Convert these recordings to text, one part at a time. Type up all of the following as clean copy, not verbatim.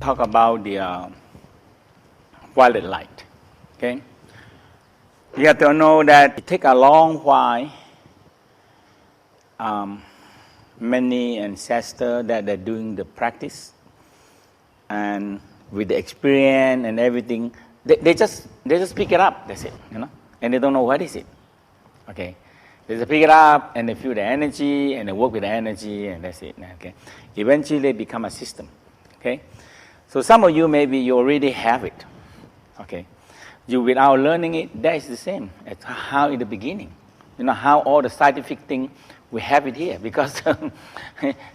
talk about the violet light. Okay, you have to know that it takes a long while. Many ancestors that they're doing the practice, and with the experience and everything, they just pick it up. That's it, and they don't know what is it. Okay, they just pick it up and they feel the energy and they work with the energy and that's it. Okay, eventually they become a system. Okay, so some of you maybe you already have it. Okay, you without learning it, that is the same as how in the beginning. How all the scientific thing we have it here because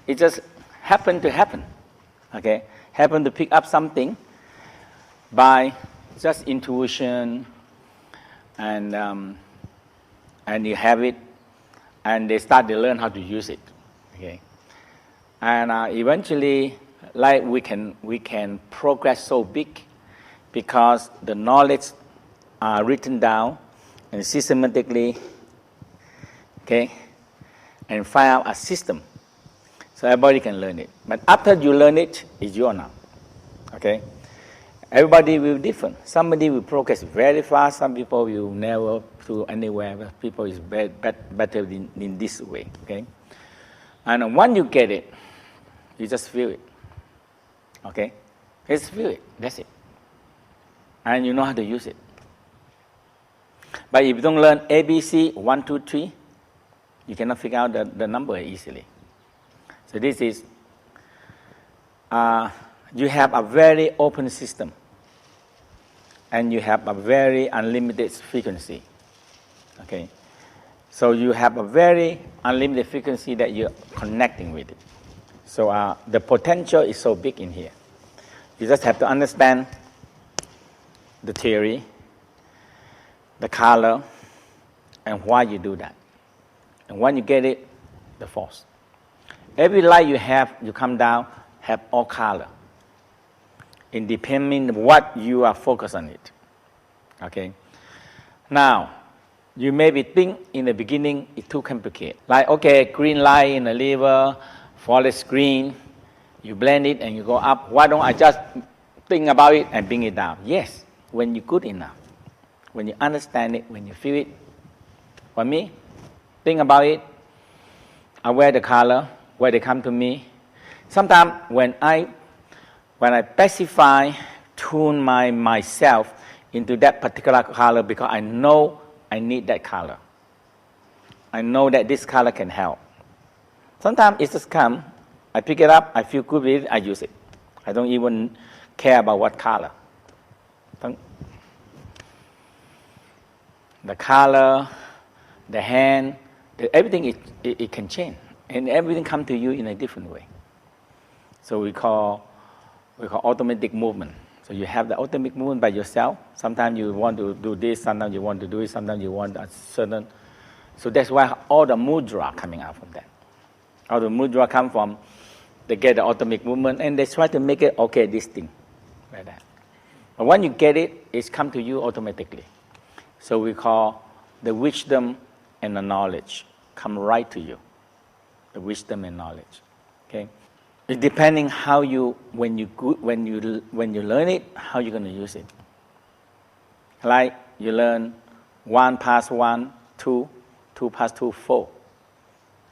it just happened to happen. Okay, happened to pick up something by just intuition, and you have it, and they start to learn how to use it. Okay, and eventually, like we can progress so big because the knowledge are written down and systematically. Okay, and find out a system, so everybody can learn it. But after you learn it, it's yours now. Okay, everybody will be different. Somebody will progress very fast. Some people will never to anywhere. But people is better in this way. Okay, and once you get it, you just feel it. Okay, just feel it. That's it, and you know how to use it. But if you don't learn ABC 1, 2, 3. You cannot figure out the number easily. So this is, you have a very open system and you have a very unlimited frequency. Okay, so you have a very unlimited frequency that you're connecting with it. So the potential is so big in here. You just have to understand the theory, the color, and why you do that. And when you get it, the force. Every light you have, you come down, have all color. It depends what you are focused on it. Okay. Now, you maybe think in the beginning it's too complicated. Like, okay, green light in the liver, forest green, you blend it and you go up. Why don't I just think about it and bring it down? Yes, when you're good enough. When you understand it, when you feel it. For me, think about it. I wear the color, where they come to me. Sometimes when I pacify, tune myself into that particular color because I know I need that color. I know that this color can help. Sometimes it just comes, I pick it up, I feel good with it, I use it. I don't even care about what color. The color, the hand, everything it can change, and everything come to you in a different way. So we call automatic movement. So you have the automatic movement by yourself. Sometimes you want to do this, sometimes you want to do it, sometimes you want a certain. So that's why all the mudra coming out from that. All the mudra come from, they get the automatic movement and they try to make it okay, this thing, like that. But when you get it, it's come to you automatically. So we call the wisdom and the knowledge come right to you. The wisdom and knowledge. Okay? It depending how you when you learn it, how you're going to use it. Like you learn 1 + 1, 2, 2 + 2, 4.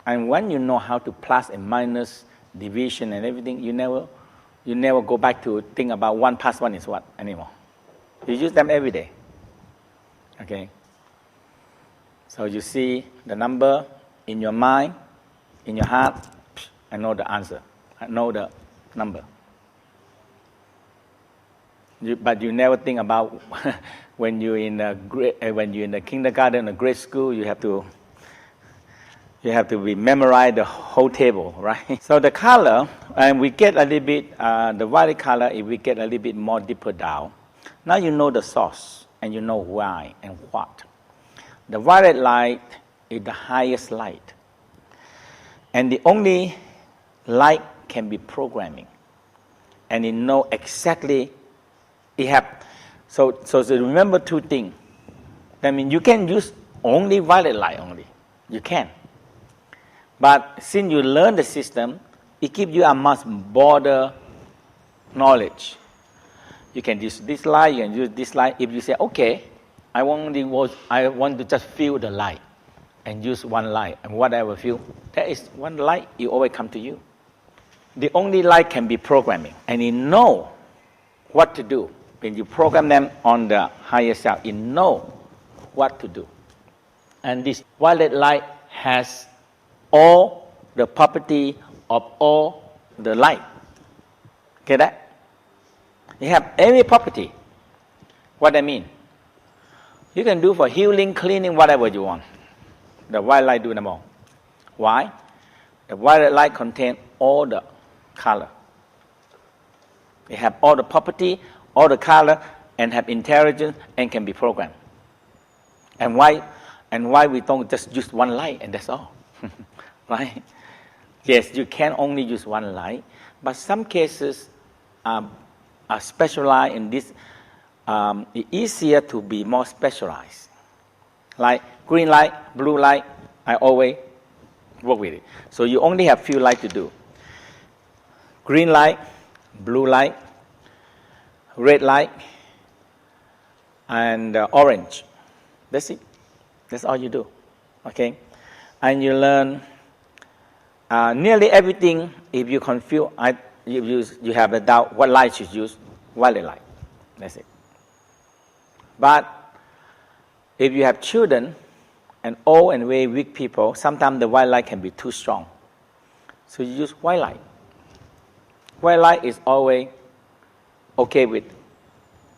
And when you know how to plus and minus, division and everything, you never go back to think about 1 + 1 is what anymore. You use them every day. Okay? So you see the number in your mind, in your heart, I know the answer. I know the number. But you never think about when you're in the kindergarten or grade school, you have to memorize the whole table, right? So the color, and we get a little bit, the violet color, if we get a little bit more deeper down, now you know the source and you know why and what. The violet light is the highest light. And the only light can be programming. And it know exactly, so remember two things. That means you can use only violet light only. You can. But since you learn the system, it gives you a much broader knowledge. You can use this light, you can use this light. If you say, okay, I want to just feel the light and use one light, and whatever feel, there is one light, it always come to you. The only light can be programming, and you know what to do. When you program them on the higher self, you know what to do. And this violet light has all the property of all the light. Get that? You have every property. What I mean? You can do for healing, cleaning, whatever you want. The violet light do them all. Why? The violet light contains all the color. It have all the property, all the color, and have intelligence and can be programmed. And why we don't just use one light and that's all? Right? Yes, you can only use one light, but some cases are specialized in this. It's easier to be more specialized. Like green light, blue light, I always work with it. So you only have few light to do. Green light, blue light, red light, and orange. That's it. That's all you do. Okay? And you learn nearly everything. If you confuse, you have a doubt what light you use, violet light. That's it. But if you have children and old and very weak people, sometimes the white light can be too strong. So you use white light. White light is always okay with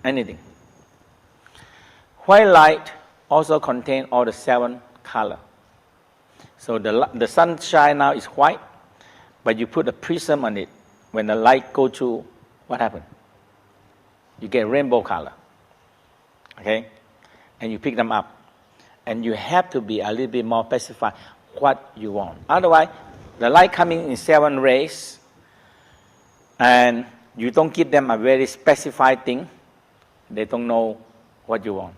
anything. White light also contains all the 7 colors. So the sunshine now is white, but you put a prism on it. When the light goes through, what happens? You get rainbow color. Okay? And you pick them up. And you have to be a little bit more specified what you want. Otherwise, the light coming in 7 rays, and you don't give them a very specified thing, they don't know what you want.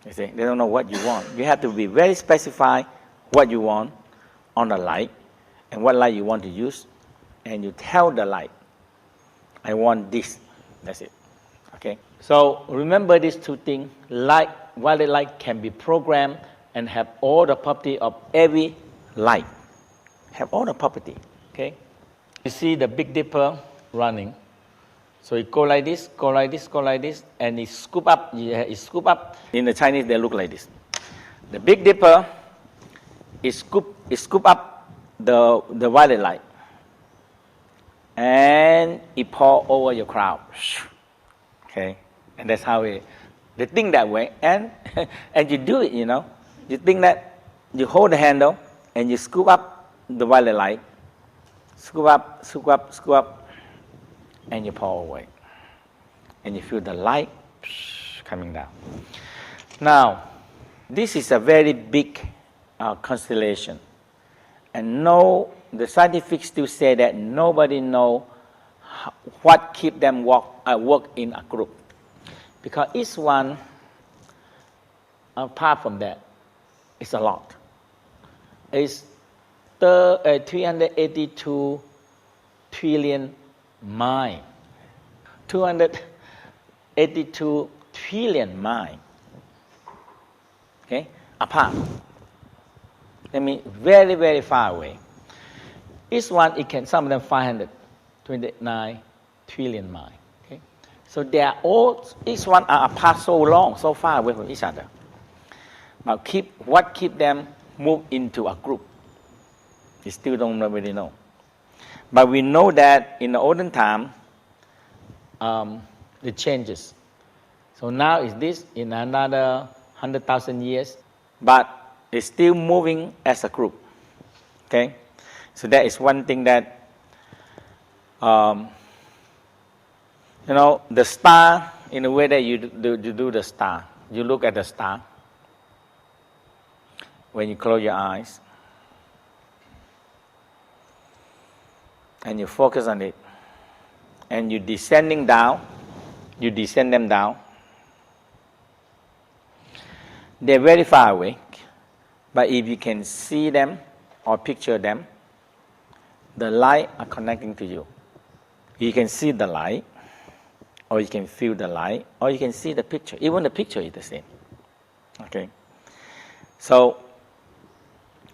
You see, they don't know what you want. You have to be very specified what you want on the light and what light you want to use, and you tell the light, I want this. That's it. Okay? So remember these 2 things. Light, violet light can be programmed and have all the property of every light. Have all the property. Okay? You see the Big Dipper running. So it go like this, go like this, go like this, and it scoop up. It scoop up. In the Chinese, they look like this. The Big Dipper is scoop up the violet light, and it pour over your crowd. Okay, and that's how they think that way, and you do it. You know, you think that you hold the handle and you scoop up the violet light, scoop up, scoop up, scoop up. And you pour away. And you feel the light coming down. Now, this is a very big constellation. And the scientific still say that nobody know what keep them work in a group. Because each one, apart from that, is a lot. It's 382 trillion mind. 282 trillion mind. Okay? Apart. That means very, very far away. Each one, some of them 529 trillion mind. Okay? So they are each one are apart so long, so far away from each other. Now what keep them move into a group? We still don't really know. But we know that in the olden time, it changes. So now is this in another 100,000 years, but it's still moving as a group. Okay, so that is one thing that the star, in the way that you do the star, you look at the star when you close your eyes. And you focus on it, and you descend them down. They're very far away, but if you can see them or picture them, the light are connecting to you. You can see the light, or you can feel the light, or you can see the picture. Even the picture is the same. Okay. So,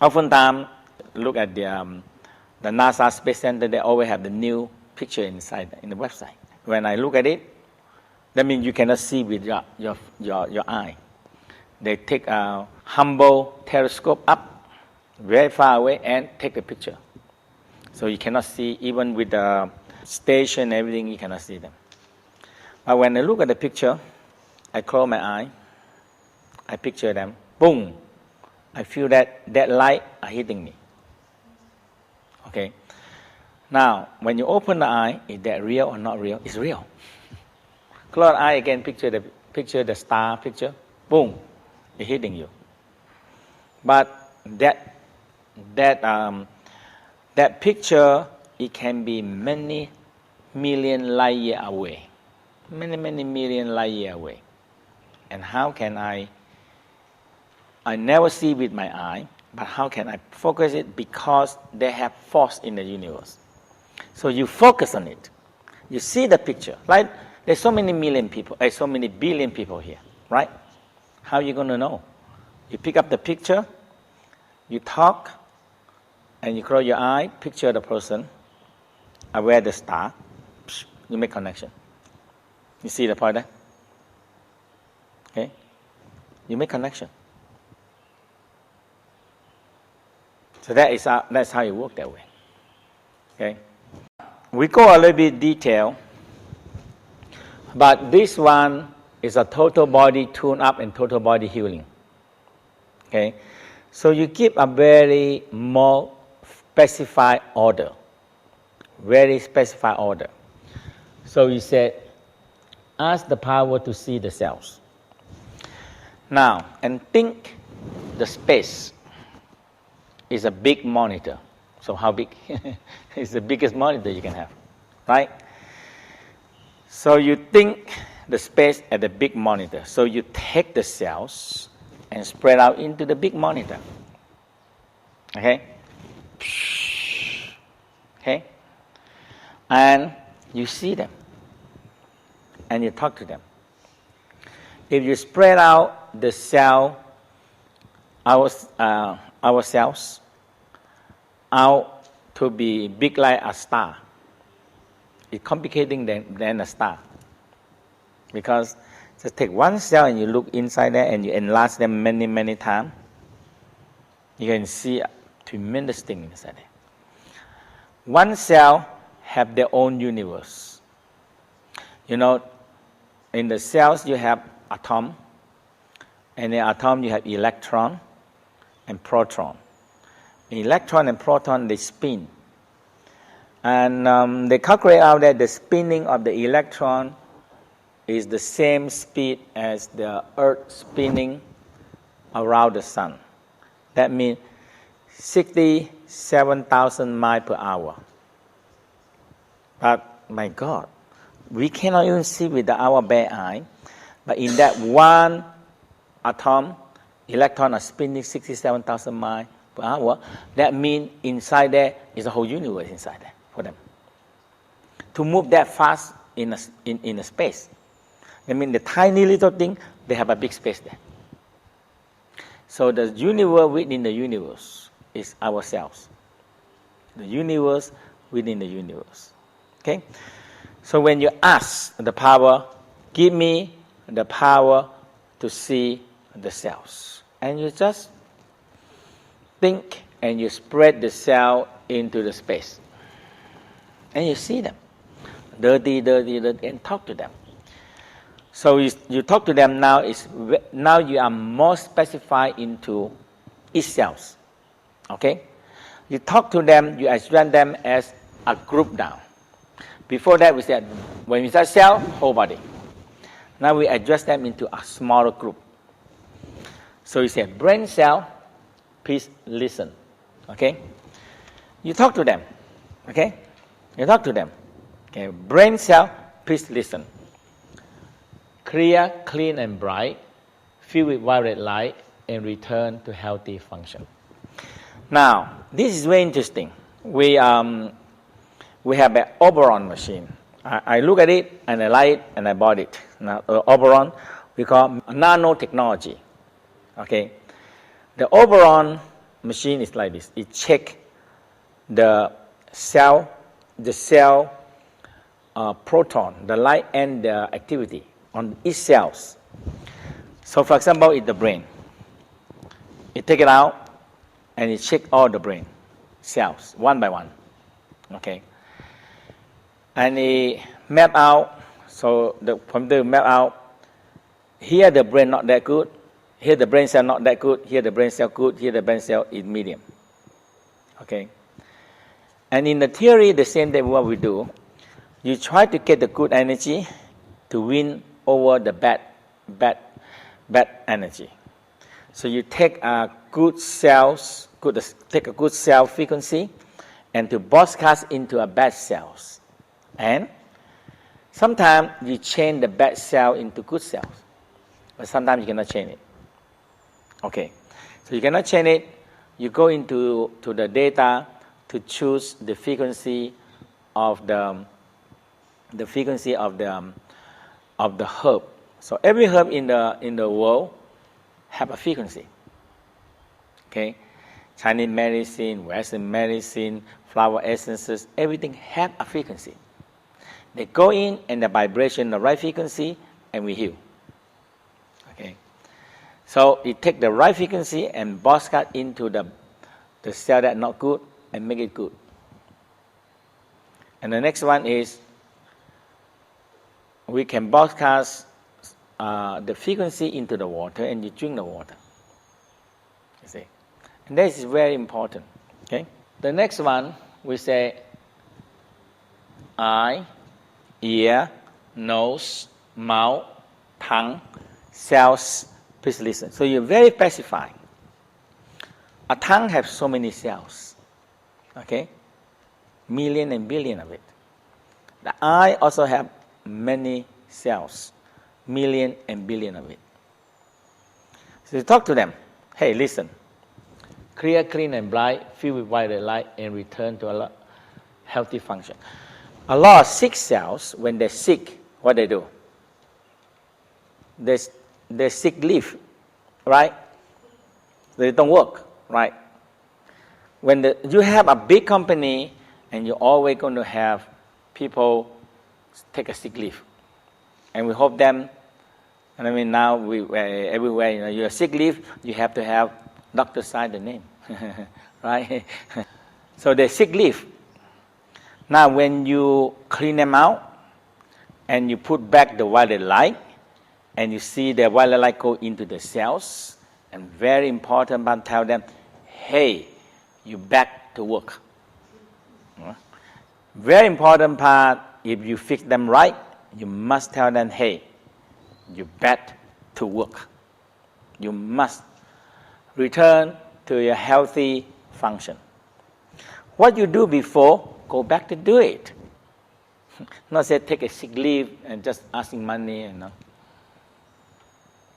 oftentimes, look at the NASA Space Center. They always have the new picture inside in the website. When I look at it, that means you cannot see with your eye. They take a humble telescope up, very far away, and take the picture. So you cannot see, even with the station and everything, you cannot see them. But when I look at the picture, I close my eye, I picture them, boom, I feel that light are hitting me. Okay. Now, when you open the eye, is that real or not real? It's real. Close the eye again, picture the star picture, boom, it's hitting you. But that picture, it can be many million light years away. Many million light years away. And how can I never see with my eye, but how can I focus it? Because they have force in the universe. So you focus on it. You see the picture. Like there's so many million people, so many billion people here, right? How are you going to know? You pick up the picture, you talk, and you close your eye, picture the person, aware the star, you make connection. You see the point there? Okay? You make connection. So that's how it works that way. Okay? We go a little bit detail, but this one is a total body tune-up and total body healing. Okay? So you keep a very more specified order. Very specified order. So you said, ask the power to see the cells. Now, and think the space is a big monitor. So how big? It's the biggest monitor you can have, right? So you think the space at the big monitor. So you take the cells and spread out into the big monitor. Okay? Okay? And you see them. And you talk to them. If you spread out the cell, our cells, out to be big like a star, it's complicating than a star. Because just take one cell and you look inside there and you enlarge them many times, you can see a tremendous thing inside there. One cell have their own universe. You know, in the cells you have atom, and in the atom you have electron and proton. Electron and proton, they spin. And they calculate out that the spinning of the electron is the same speed as the Earth spinning around the sun. That means 67,000 miles per hour. But, my God, we cannot even see with our bare eye, but in that one atom, electrons are spinning 67,000 miles per hour. That means inside there is a whole universe inside there for them. To move that fast in a space. I mean, the tiny little thing, they have a big space there. So the universe within the universe is ourselves. The universe within the universe. Okay? So when you ask the power, give me the power to see the cells. And you just think and you spread the cell into the space. And you see them. Dirty, and talk to them. So you talk to them now, now you are more specified into each cells. Okay? You talk to them, you address them as a group now. Before that, we said, when we start cell, whole body. Now we address them into a smaller group. So you say, brain cell, please listen. Okay? You talk to them. Okay? You talk to them. Okay? Brain cell, please listen. Clear, clean, and bright, filled with violet light, and return to healthy function. Now, this is very interesting. We we have an Oberon machine. I look at it and I like it and I bought it. Now, Oberon, we call nanotechnology. Okay, the Oberon machine is like this. It checks the cell proton, the light and the activity on each cells. So, for example, in the brain, it take it out and it check all the brain cells one by one. Okay, and it map out. So the computer map out. Here the brain not that good. Here the brain cell not that good. Here the brain cell good. Here the brain cell is medium. Okay. And in the theory, the same thing what we do. You try to get the good energy to win over the bad energy. So you take a good cells, take a good cell frequency, and to broadcast into a bad cells. And sometimes you change the bad cell into good cells, but sometimes you cannot change it. Okay, so you cannot change it. You go into the data to choose the frequency of the herb. So every herb in the world have a frequency. Okay, Chinese medicine, Western medicine, flower essences, everything have a frequency. They go in and the vibration, the right frequency, and we heal. Okay, so you take the right frequency and broadcast into the cell that not good and make it good. And the next one is we can broadcast the frequency into the water and you drink the water. You see, and this is very important. Okay, the next one we say eye, ear, nose, mouth, tongue, cells. Please listen. So you're very specifying. A tongue has so many cells. Okay, million and billion of it. The eye also have many cells, million and billion of it. So you talk to them. Hey, listen. Clear, clean, and bright, fill with white light, and return to a healthy function. A lot of sick cells, when they're sick, what they do? They sick leave, right? They don't work, right? When you have a big company, and you're always going to have people take a sick leave, and we hope them. And I mean now everywhere you're sick leave, you have to have doctor sign the name, right? So they sick leave. Now when you clean them out and you put back the violet light, and you see the violet light go into the cells, and very important part, tell them, hey, you back to work. Very important part, if you fix them right, you must tell them, hey, you back to work. You must return to your healthy function. What you do before, go back to do it. Not say take a sick leave and just asking money,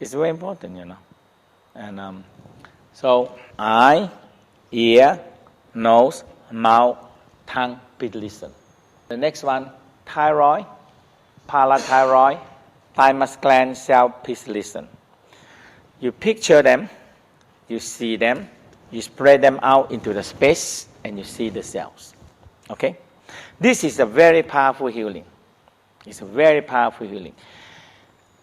It's very important, And so eye, ear, nose, mouth, tongue, please listen. The next one, thyroid, parathyroid, thymus gland cell, please listen. You picture them, you see them, you spread them out into the space, and you see the cells. Okay? This is a very powerful healing. It's a very powerful healing.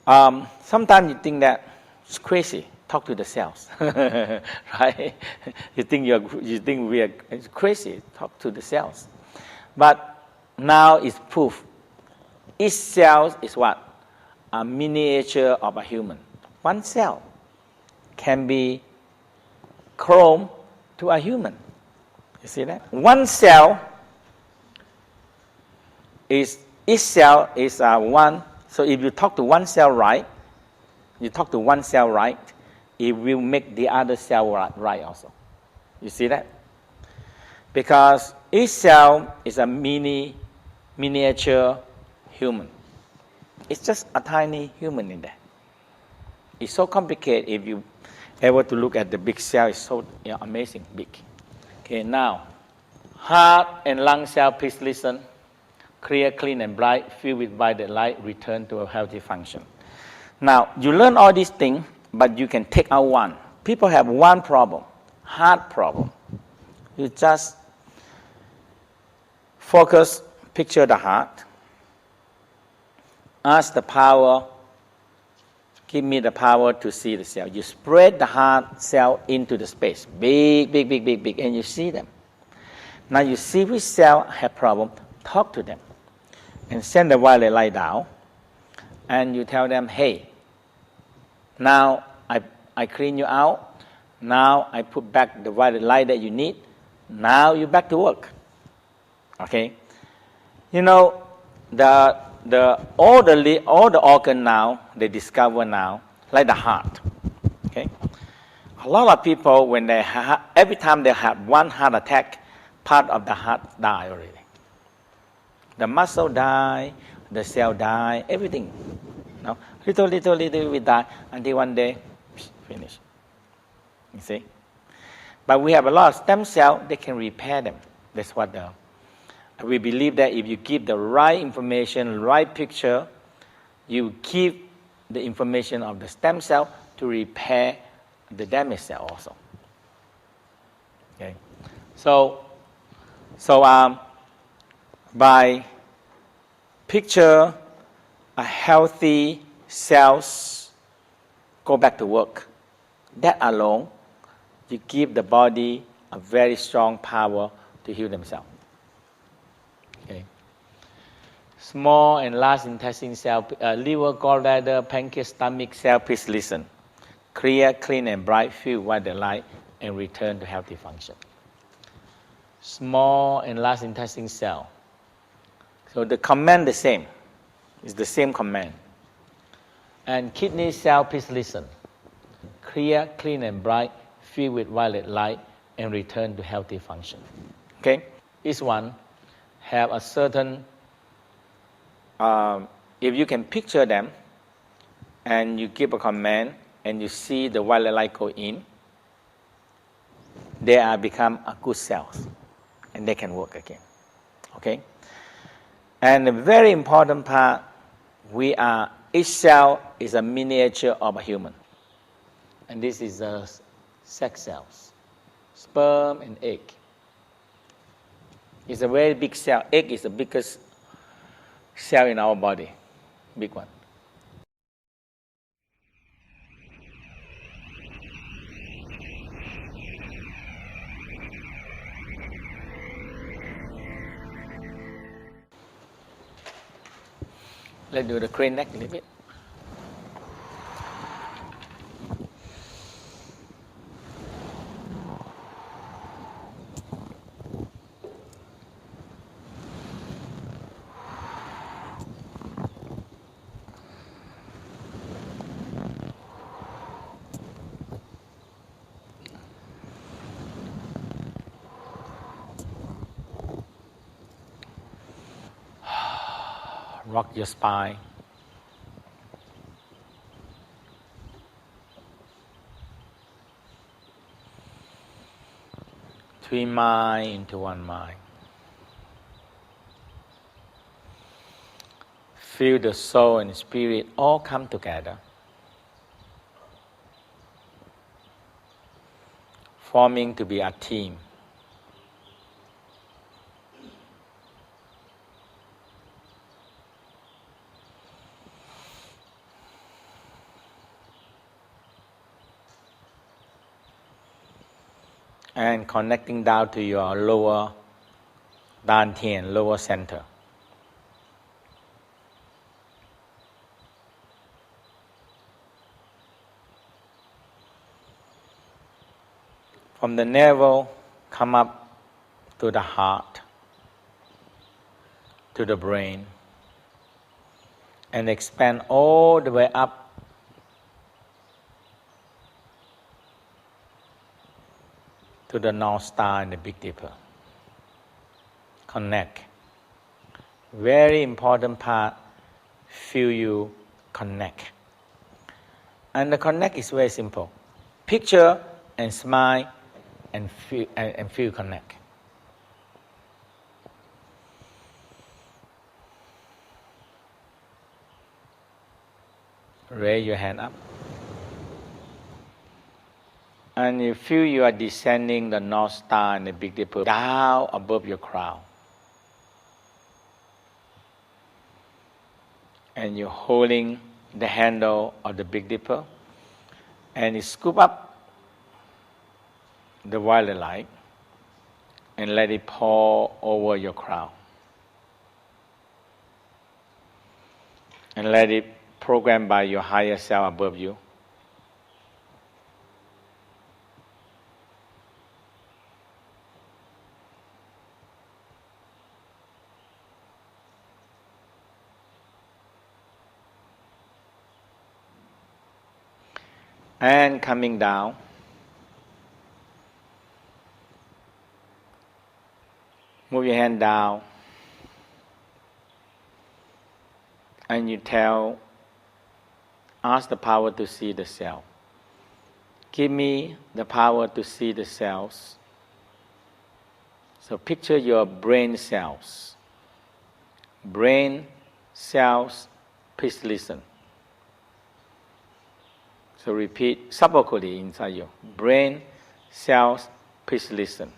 Sometimes you think that it's crazy. Talk to the cells, right? You think we are crazy. Talk to the cells, but now it's proof. Each cell is what? A miniature of a human. One cell can be cloned to a human. You see that? One cell is each cell is one. So if you talk to one cell right, it will make the other cell right also. You see that? Because each cell is a miniature human. It's just a tiny human in there. It's so complicated if you ever to look at the big cell. It's so amazing big. Okay, now, heart and lung cell, please listen. clear, clean, and bright, filled with violet light, return to a healthy function. Now, you learn all these things, but you can take out one. People have one problem, heart problem. You just focus, picture the heart, ask the power, give me the power to see the cell. You spread the heart cell into the space, big, big, big, big, big, and you see them. Now you see which cell have problem, talk to them, and send the violet light down, and you tell them, hey, now I clean you out, now I put back the violet light that you need, now you're back to work. Okay? You know, all the organ now, they discover now, like the heart. Okay? A lot of people, when every time they have one heart attack, part of the heart die already. The muscle die, the cell die, everything. No? Little we die until one day, finish. You see? But we have a lot of stem cells, they can repair them. That's what we believe that if you give the right information, right picture, you keep the information of the stem cell to repair the damaged cell also. Okay? So by picture a healthy cells go back to work, that alone, you give the body a very strong power to heal themselves. Okay. Small and large intestine cell, liver, gallbladder, pancreas, stomach cell, please listen. Clear, clean, and bright, filled with the light, and return to healthy function. Small and large intestine cell. So the command the same. It's the same command. And kidney cell, please listen. Clear, clean, and bright, filled with violet light, and return to healthy function. Okay? Each one have a certain, if you can picture them, and you give a command, and you see the violet light go in, they are become a good cells, and they can work again. Okay? And a very important part, each cell is a miniature of a human. And this is the sex cells, sperm and egg. It's a very big cell. Egg is the biggest cell in our body, big one. Let's do the crane neck a little bit. Rock your spine. Three mind into one mind. Feel the soul and spirit all come together, forming to be a team. And connecting down to your lower dantian, lower center. From the navel, come up to the heart, to the brain, and expand all the way up to the North Star and the Big Dipper. Connect. Very important part, feel you connect. And the connect is very simple. Picture and smile and feel connect. Raise your hand up. And you feel you are descending the North Star and the Big Dipper down above your crown. And you're holding the handle of the Big Dipper, and you scoop up the violet light and let it pour over your crown. And let it program by your higher self above you. And coming down, move your hand down, and you ask the power to see the cell. Give me the power to see the cells. So picture your brain cells. Brain cells, please listen. So repeat subvocally inside you. Brain cells, please listen.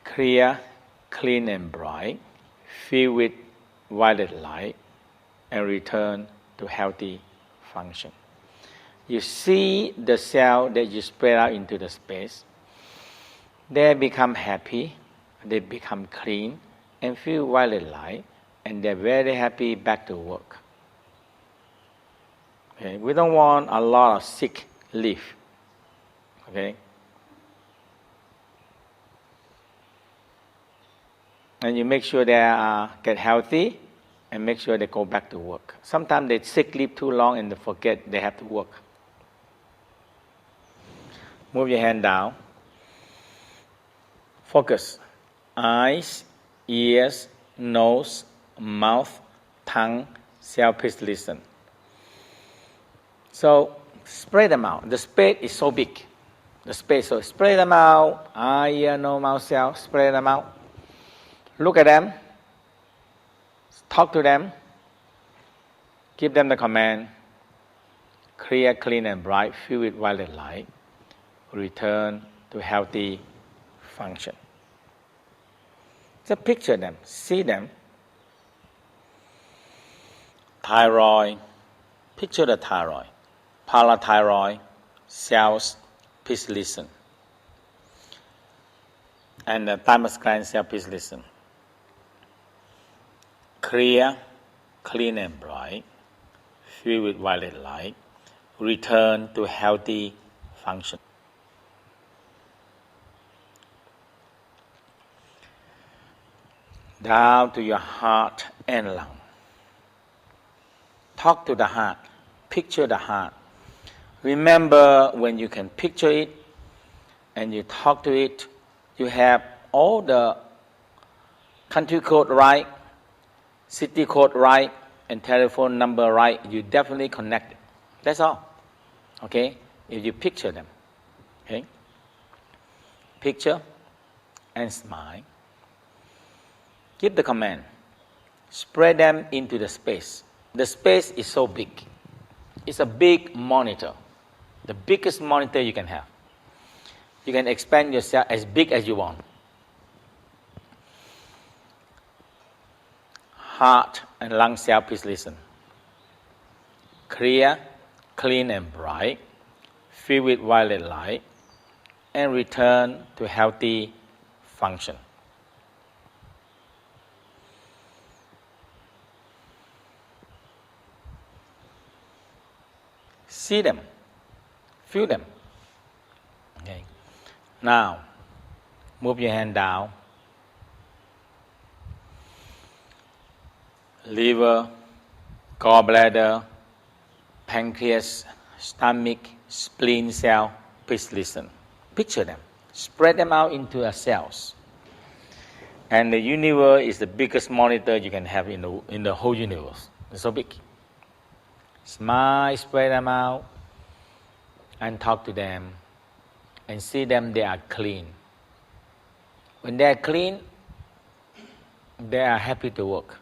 Clear, clean and bright, filled with violet light, and return to healthy function. You see the cell that you spread out into the space. They become happy, they become clean, and feel violet light, and they're very happy back to work. Okay? We don't want a lot of sick leaf. Okay? And you make sure they get healthy and make sure they go back to work. Sometimes they sick leave too long and they forget they have to work. Move your hand down. Focus. Eyes, ears, nose, mouth, tongue, cell, please listen. So spread them out. The space is so big. The space, so spread them out. Eye, ear, nose, mouth, cell, spread them out. Look at them. Talk to them. Give them the command. Clear, clean and bright, filled with violet light. Return to healthy function. Just picture them. See them. Thyroid. Picture the thyroid. Parathyroid cells, please listen. And the thymus gland cell, please listen. Clear, clean and bright, filled with violet light, return to healthy function. Down to your heart and lung. Talk to the heart. Picture the heart. Remember, when you can picture it and you talk to it, you have all the country code right, city code right, and telephone number right. You definitely connect it. That's all. Okay? If you picture them. Okay? Picture and smile. Give the command. Spread them into the space. The space is so big. It's a big monitor. The biggest monitor you can have. You can expand yourself as big as you want. Heart and lung cell, please listen. Clear, clean and bright, filled with violet light, and return to healthy function. See them. Feel them. Okay. Now, move your hand down. Liver, gallbladder, pancreas, stomach, spleen cell, please listen. Picture them. Spread them out into the cells. And the universe is the biggest monitor you can have in the whole universe. It's so big. Smile, spread them out, and talk to them, and see them, they are clean. When they are clean, they are happy to work.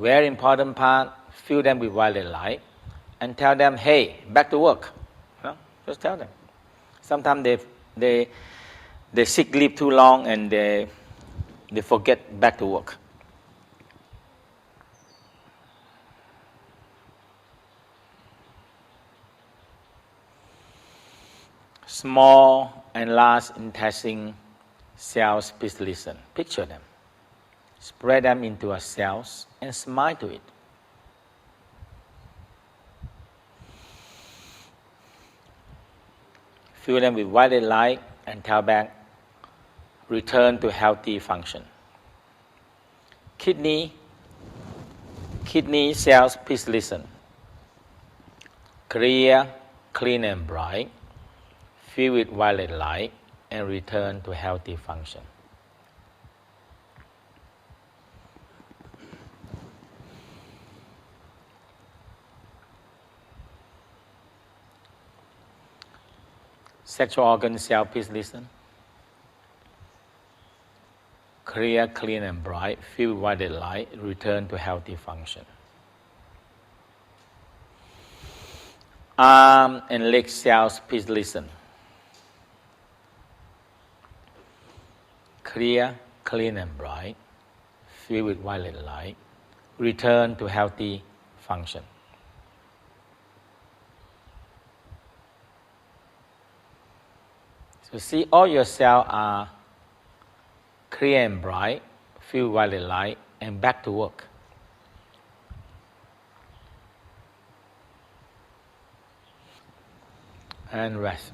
Very important part, fill them with violet light, and tell them, hey, back to work. Just tell them. Sometimes they sick leave too long and they forget back to work. Small and large intestine cells, please listen. Picture them. Spread them into a cells and smile to it. Fill them with violet light and tell back, return to healthy function. Kidney cells, please listen. Clear, clean and bright. Fill with violet light and return to healthy function. Sexual organ cell, please listen. Clear, clean and bright. Fill with violet light. Return to healthy function. Arm and leg cells, please listen. Clear, clean and bright, filled with violet light, return to healthy function. So see, all your cells are clear and bright, filled with violet light, and back to work. And rest.